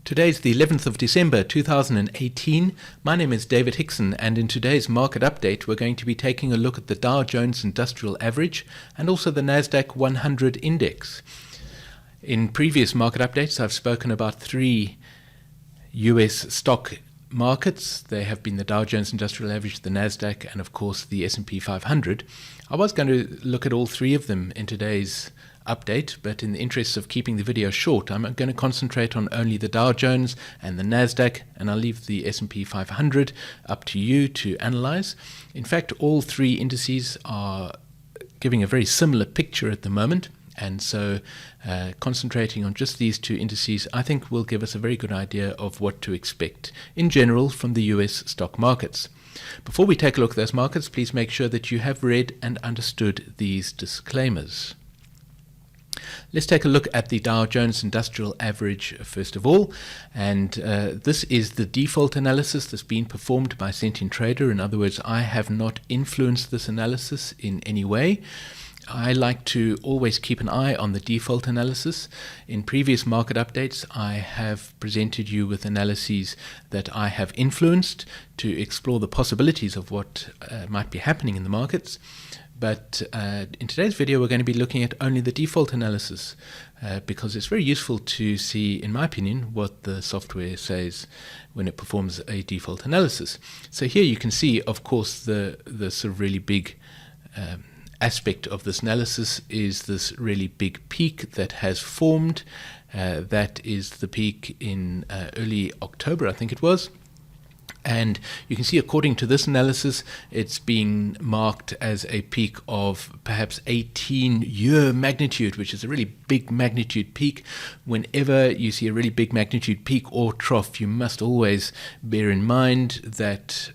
Today's the 11th of December 2018. My name is David Hickson, and in today's market update we're going to be taking a look at the Dow Jones Industrial Average and also the Nasdaq 100 index. In previous market updates I've spoken about three US stock markets. They have been the Dow Jones Industrial Average, the Nasdaq, and of course the S&P 500. I was going to look at all three of them in today's update, but in the interest of keeping the video short, I'm going to concentrate on only the Dow Jones and the Nasdaq, and I'll leave the S&P 500 up to you to analyze. In fact, all three indices are giving a very similar picture at the moment, and so concentrating on just these two indices I think will give us a very good idea of what to expect in general from the US stock markets. Before we take a look at those markets, please make sure that you have read and understood these disclaimers. Let's take a look at the Dow Jones Industrial Average first of all, and this is the default analysis that's been performed by Sentient Trader. In other words, I have not influenced this analysis in any way. I like to always keep an eye on the default analysis. In previous market updates, I have presented you with analyses that I have influenced to explore the possibilities of what might be happening in the markets. But in today's video we're going to be looking at only the default analysis because it's very useful to see, in my opinion, what the software says when it performs a default analysis. So here you can see, of course, the sort of really big aspect of this analysis is this really big peak that has formed. That is the peak in early October, I think it was. And you can see, according to this analysis, it's being marked as a peak of perhaps 18-year magnitude, which is a really big magnitude peak. Whenever you see a really big magnitude peak or trough, you must always bear in mind that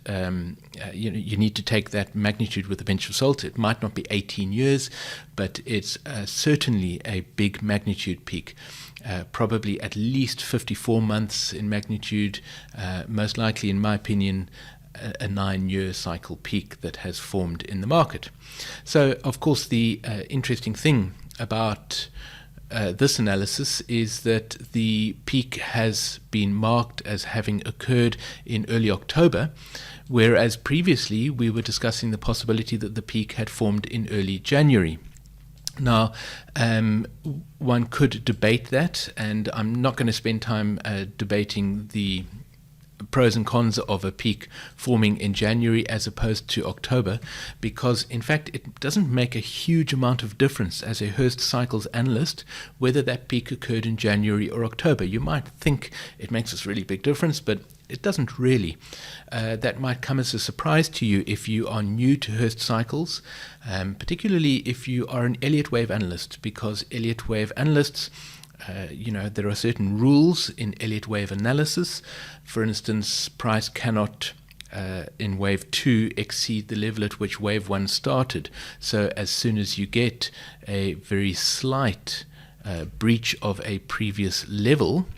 you need to take that magnitude with a pinch of salt. It might not be 18 years, but it's certainly a big magnitude peak. Probably at least 54 months in magnitude, most likely, in my opinion, a 9-year cycle peak that has formed in the market. So, of course, the interesting thing about this analysis is that the peak has been marked as having occurred in early October, whereas previously we were discussing the possibility that the peak had formed in early January. Now, one could debate that, and I'm not going to spend time debating the pros and cons of a peak forming in January as opposed to October, because in fact it doesn't make a huge amount of difference as a Hurst cycles analyst whether that peak occurred in January or October. You might think it makes a really big difference, but it doesn't really. That might come as a surprise to you if you are new to Hurst cycles, particularly if you are an Elliott wave analyst, because Elliott wave analysts, there are certain rules in Elliott wave analysis. For instance, price cannot in wave 2 exceed the level at which wave 1 started. So as soon as you get a very slight breach of a previous level,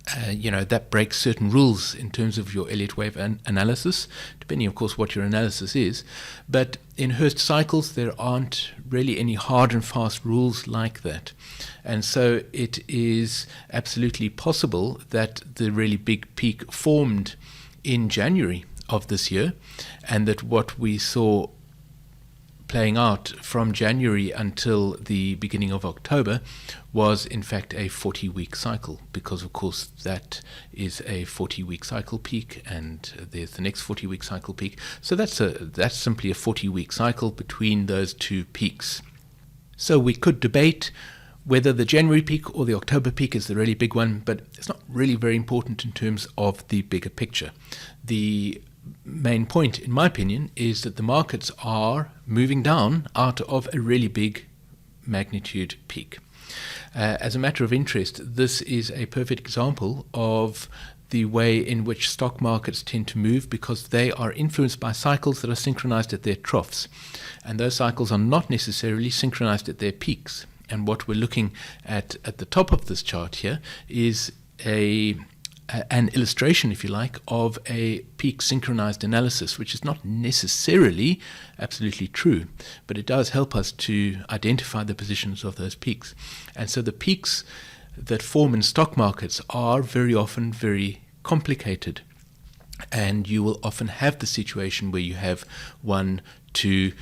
that breaks certain rules in terms of your Elliott wave analysis, depending, of course, what your analysis is. But in Hurst cycles, there aren't really any hard and fast rules like that. And so it is absolutely possible that the really big peak formed in January of this year, and that what we saw playing out from January until the beginning of October was in fact a 40-week cycle, because of course that is a 40-week cycle peak, and there's the next 40-week cycle peak. So that's simply a 40-week cycle between those two peaks. So we could debate whether the January peak or the October peak is the really big one, but it's not really very important in terms of the bigger picture. The main point, in my opinion, is that the markets are moving down out of a really big magnitude peak. As a matter of interest, this is a perfect example of the way in which stock markets tend to move, because they are influenced by cycles that are synchronized at their troughs, and those cycles are not necessarily synchronized at their peaks. And what we're looking at the top of this chart here is an illustration, if you like, of a peak synchronized analysis, which is not necessarily absolutely true, but it does help us to identify the positions of those peaks. And so the peaks that form in stock markets are very often very complicated. And you will often have the situation where you have 1, 2,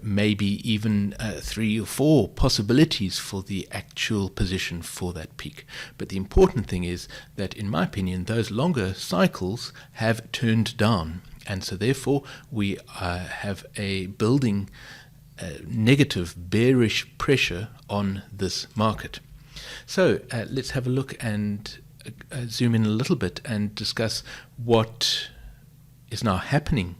maybe even 3 or 4 possibilities for the actual position for that peak. But the important thing is that, in my opinion, those longer cycles have turned down. And so therefore we have a building negative bearish pressure on this market. So let's have a look and zoom in a little bit and discuss what is now happening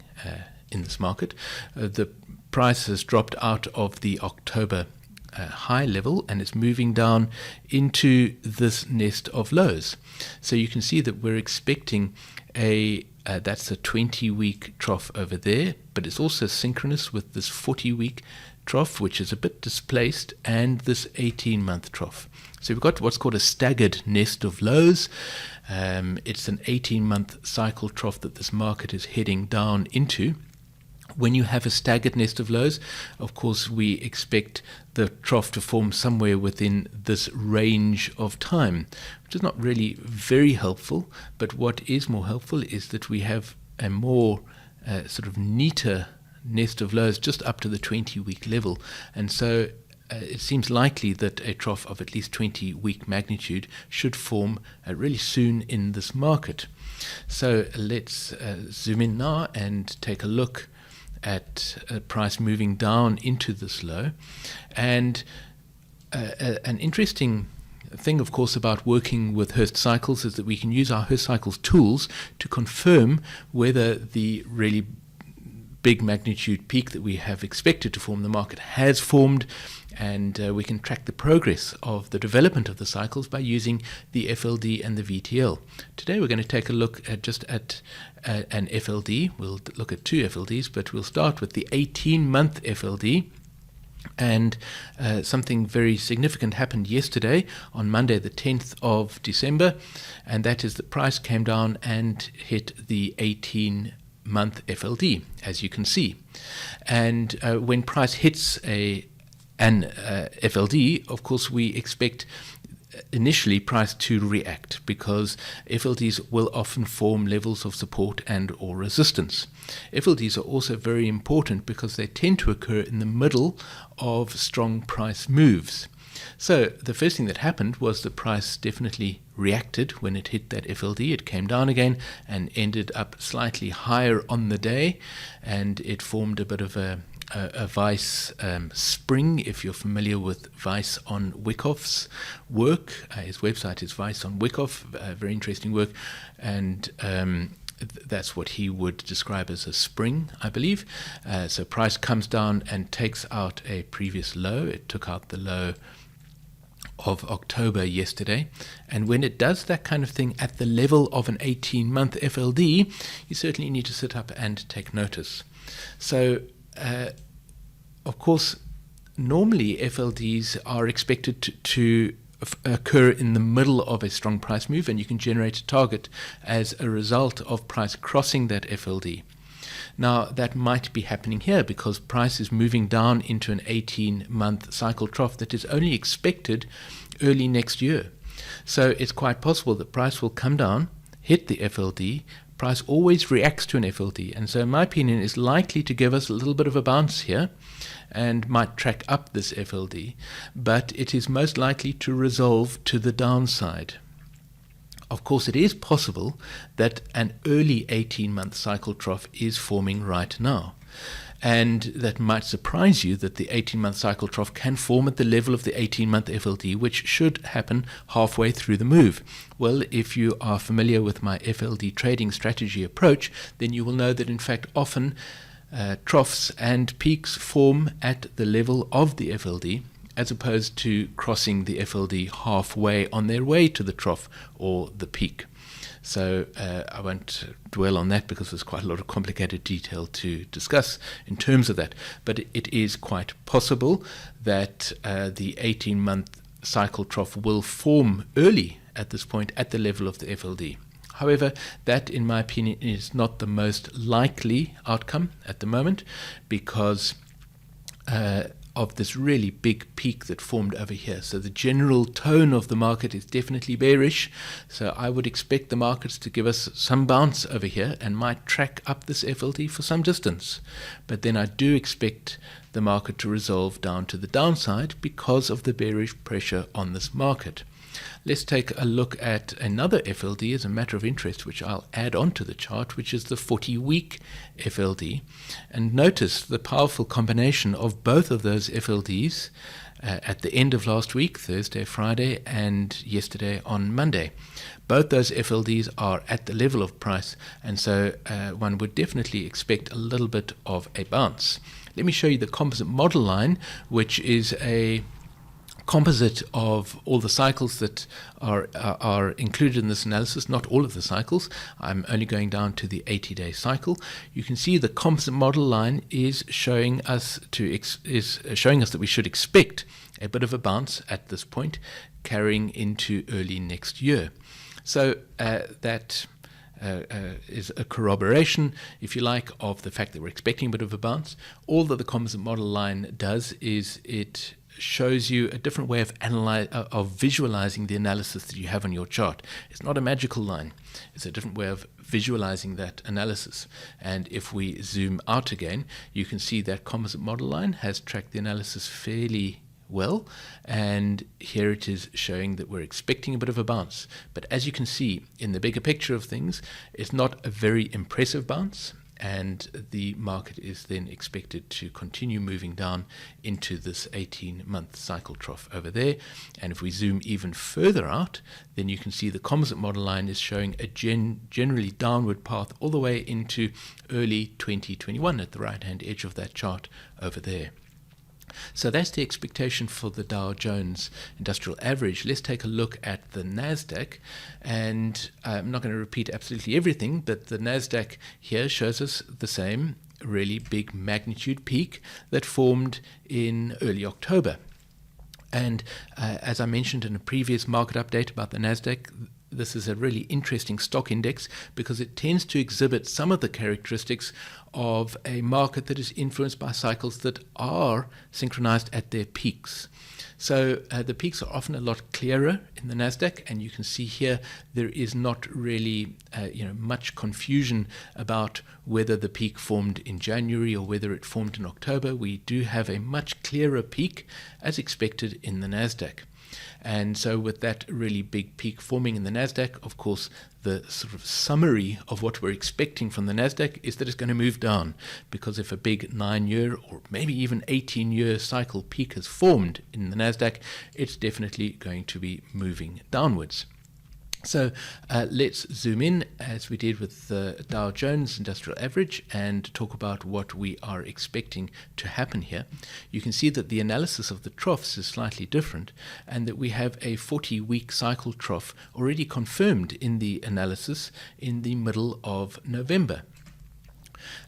in this market. The price has dropped out of the October high level and it's moving down into this nest of lows. So you can see that we're expecting that's a 20-week trough over there, but it's also synchronous with this 40-week trough, which is a bit displaced, and this 18-month trough. So we've got what's called a staggered nest of lows. It's an 18-month cycle trough that this market is heading down into. When you have a staggered nest of lows, of course, we expect the trough to form somewhere within this range of time, which is not really very helpful. But what is more helpful is that we have a more sort of neater nest of lows just up to the 20-week level. And so it seems likely that a trough of at least 20-week magnitude should form really soon in this market. So let's zoom in now and take a look at a price moving down into this low. And an interesting thing, of course, about working with Hurst cycles is that we can use our Hurst cycles tools to confirm whether the really big magnitude peak that we have expected to form the market has formed, and we can track the progress of the development of the cycles by using the FLD and the VTL. Today we're going to take a look at an FLD. We'll look at 2 FLDs, but we'll start with the 18-month FLD. And something very significant happened yesterday on Monday the 10th of December, and that is the price came down and hit the 18-month FLD, as you can see. And when price hits an FLD, of course, we expect initially price to react, because FLDs will often form levels of support and or resistance. FLDs are also very important because they tend to occur in the middle of strong price moves. So the first thing that happened was the price definitely reacted when it hit that FLD. It came down again and ended up slightly higher on the day, and it formed a bit of a Weiss spring, if you're familiar with Weiss on Wyckoff's work. His website is Weiss on Wyckoff, very interesting work, and that's what he would describe as a spring, I believe. So price comes down and takes out a previous low. It took out the low of October yesterday, and when it does that kind of thing at the level of an 18-month FLD, you certainly need to sit up and take notice. So of course, normally FLDs are expected to occur in the middle of a strong price move, and you can generate a target as a result of price crossing that FLD. Now, that might be happening here because price is moving down into an 18-month cycle trough that is only expected early next year. So it's quite possible that price will come down, hit the FLD. Price always reacts to an FLD, and so in my opinion is likely to give us a little bit of a bounce here and might track up this FLD, but it is most likely to resolve to the downside. Of course, it is possible that an early 18-month cycle trough is forming right now, and that might surprise you that the 18-month cycle trough can form at the level of the 18-month FLD, which should happen halfway through the move. Well, if you are familiar with my FLD trading strategy approach, then you will know that in fact often troughs and peaks form at the level of the FLD, as opposed to crossing the FLD halfway on their way to the trough or the peak. So I won't dwell on that because there's quite a lot of complicated detail to discuss in terms of that. But it is quite possible that the 18-month cycle trough will form early at this point at the level of the FLD. However, that, in my opinion, is not the most likely outcome at the moment, because of this really big peak that formed over here. So the general tone of the market is definitely bearish. So I would expect the markets to give us some bounce over here and might track up this FLD for some distance. But then I do expect the market to resolve down to the downside because of the bearish pressure on this market. Let's take a look at another FLD as a matter of interest, which I'll add onto the chart, which is the 40-week FLD. And notice the powerful combination of both of those FLDs at the end of last week, Thursday, Friday, and yesterday on Monday. Both those FLDs are at the level of price, and so one would definitely expect a little bit of a bounce. Let me show you the composite model line, which is a composite of all the cycles that are included in this analysis. Not all of the cycles. I'm only going down to the 80-day cycle. You can see the composite model line is showing us that we should expect a bit of a bounce at this point, carrying into early next year. So that is a corroboration, if you like, of the fact that we're expecting a bit of a bounce. All that the composite model line does is it shows you a different way of visualizing the analysis that you have on your chart. It's not a magical line. It's a different way of visualizing that analysis. And if we zoom out again, you can see that composite model line has tracked the analysis fairly well, and here it is showing that we're expecting a bit of a bounce. But as you can see in the bigger picture of things, it's not a very impressive bounce, and the market is then expected to continue moving down into this 18-month cycle trough over there. And if we zoom even further out, then you can see the composite model line is showing a generally downward path all the way into early 2021 at the right-hand edge of that chart over there. So that's the expectation for the Dow Jones Industrial Average. Let's take a look at the Nasdaq, and I'm not going to repeat absolutely everything, but the Nasdaq here shows us the same really big magnitude peak that formed in early October. And as I mentioned in a previous market update about the Nasdaq, this is a really interesting stock index because it tends to exhibit some of the characteristics of a market that is influenced by cycles that are synchronized at their peaks. So the peaks are often a lot clearer in the Nasdaq, and you can see here there is not really much confusion about whether the peak formed in January or whether it formed in October. We do have a much clearer peak as expected in the Nasdaq. And so with that really big peak forming in the Nasdaq, of course, the sort of summary of what we're expecting from the Nasdaq is that it's going to move down, because if a big 9-year or maybe even 18-year cycle peak has formed in the Nasdaq, it's definitely going to be moving downwards. So let's zoom in as we did with the Dow Jones Industrial Average and talk about what we are expecting to happen here. You can see that the analysis of the troughs is slightly different, and that we have a 40-week cycle trough already confirmed in the analysis in the middle of November.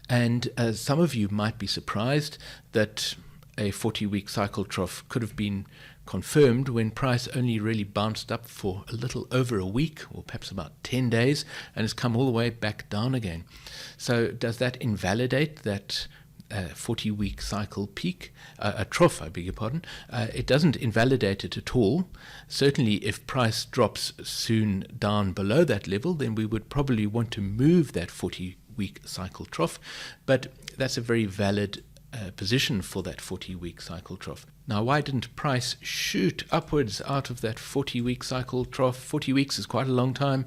And some of you might be surprised that a 40-week cycle trough could have been confirmed when price only really bounced up for a little over a week, or perhaps about 10 days, and has come all the way back down again. So does that invalidate that 40-week cycle peak, a trough, I beg your pardon? It doesn't invalidate it at all. Certainly if price drops soon down below that level, then we would probably want to move that 40-week cycle trough, but that's a very valid position for that 40-week cycle trough. Now, why didn't price shoot upwards out of that 40-week cycle trough? 40 weeks is quite a long time.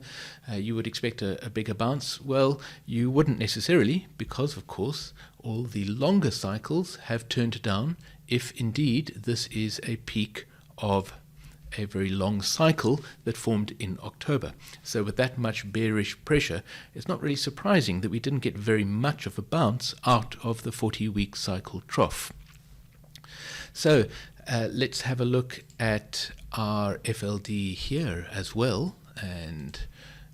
You would expect a bigger bounce. Well, you wouldn't necessarily, because, of course, all the longer cycles have turned down, if indeed this is a peak of a very long cycle that formed in October. So with that much bearish pressure, it's not really surprising that we didn't get very much of a bounce out of the 40-week cycle trough. So let's have a look at our FLD here as well, and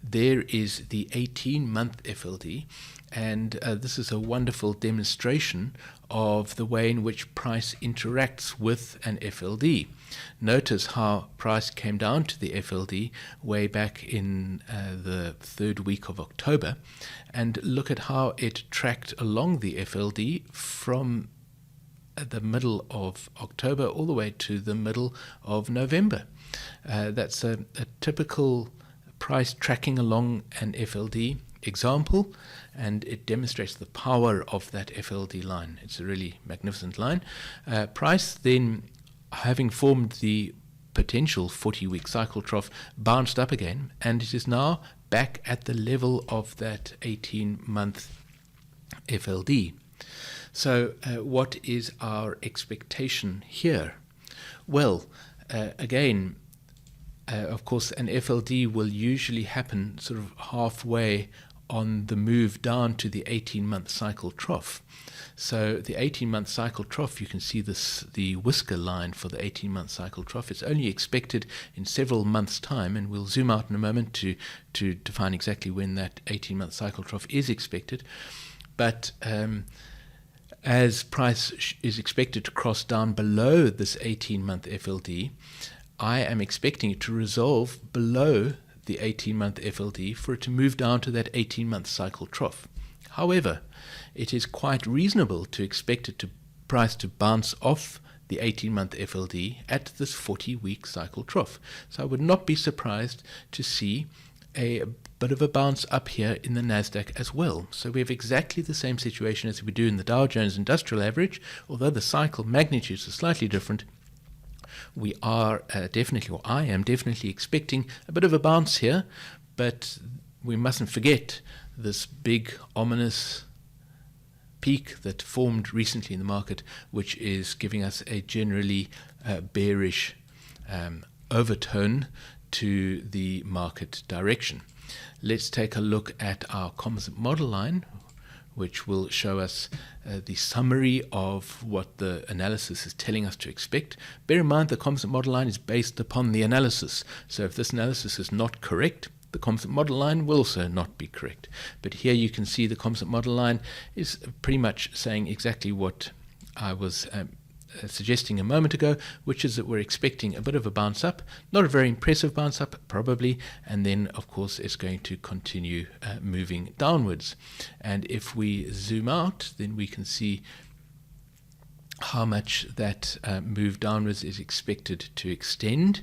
there is the 18-month FLD, and this is a wonderful demonstration of the way in which price interacts with an FLD. Notice how price came down to the FLD way back in the third week of October, and look at how it tracked along the FLD from the middle of October all the way to the middle of November. That's a typical price tracking along an FLD example, and it demonstrates the power of that FLD line. It's a really magnificent line. Price then, having formed the potential 40-week cycle trough, bounced up again, and it is now back at the level of that 18-month FLD. So what is our expectation here? Well, again, of course, an FLD will usually happen sort of halfway on the move down to the 18-month cycle trough. So the 18-month cycle trough, you can see the whisker line for the 18-month cycle trough. It's only expected in several months' time, and we'll zoom out in a moment to define exactly when that 18-month cycle trough is expected. But as price is expected to cross down below this 18-month FLD, I am expecting it to resolve below the 18-month FLD for it to move down to that 18-month cycle trough. However, it is quite reasonable to expect it to price to bounce off the 18-month FLD at this 40-week cycle trough. So I would not be surprised to see a bit of a bounce up here in the Nasdaq as well. So we have exactly the same situation as we do in the Dow Jones Industrial Average, although the cycle magnitudes are slightly different. We are definitely, or I am definitely expecting a bit of a bounce here, but we mustn't forget this big ominous peak that formed recently in the market, which is giving us a generally bearish overtone to the market direction. Let's take a look at our composite model line, which will show us the summary of what the analysis is telling us to expect. Bear in mind the composite model line is based upon the analysis. So if this analysis is not correct, the composite model line will also not be correct. But here you can see the composite model line is pretty much saying exactly what I was suggesting a moment ago, which is that we're expecting a bit of a bounce up, not a very impressive bounce up probably, and then of course it's going to continue moving downwards. And if we zoom out, then we can see how much that move downwards is expected to extend.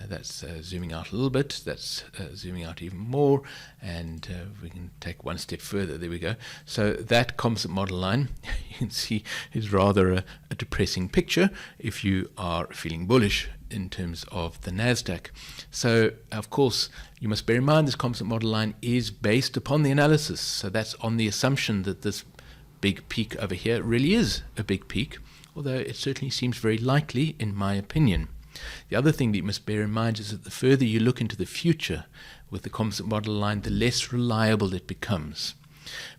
That's zooming out a little bit, that's zooming out even more, and we can take one step further. There we go. So that composite model line, you can see, is rather a depressing picture if you are feeling bullish in terms of the Nasdaq. So of course you must bear in mind this composite model line is based upon the analysis, so that's on the assumption that this big peak over here really is a big peak, although it certainly seems very likely in my opinion. The other thing that you must bear in mind is that the further you look into the future with the composite model line, the less reliable it becomes.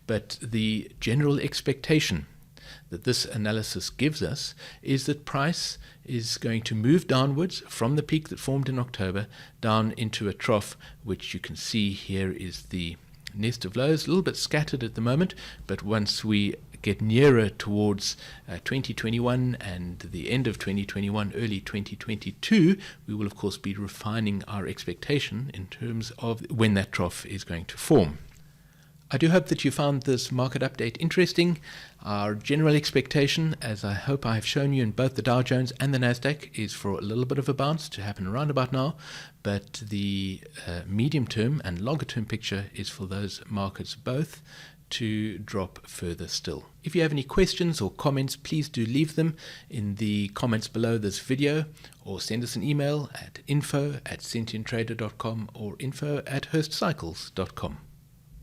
But the general expectation that this analysis gives us is that price is going to move downwards from the peak that formed in October down into a trough, which you can see here is the nest of lows, a little bit scattered at the moment, but once we get nearer towards 2021 and the end of 2021, early 2022, we will of course be refining our expectation in terms of when that trough is going to form. I do hope that you found this market update interesting. Our general expectation, as I hope I have shown you in both the Dow Jones and the Nasdaq, is for a little bit of a bounce to happen around about now, but the medium term and longer term picture is for those markets both to drop further still. If you have any questions or comments, please do leave them in the comments below this video, or send us an email at info@sentienttrader.com or info@hurstcycles.com.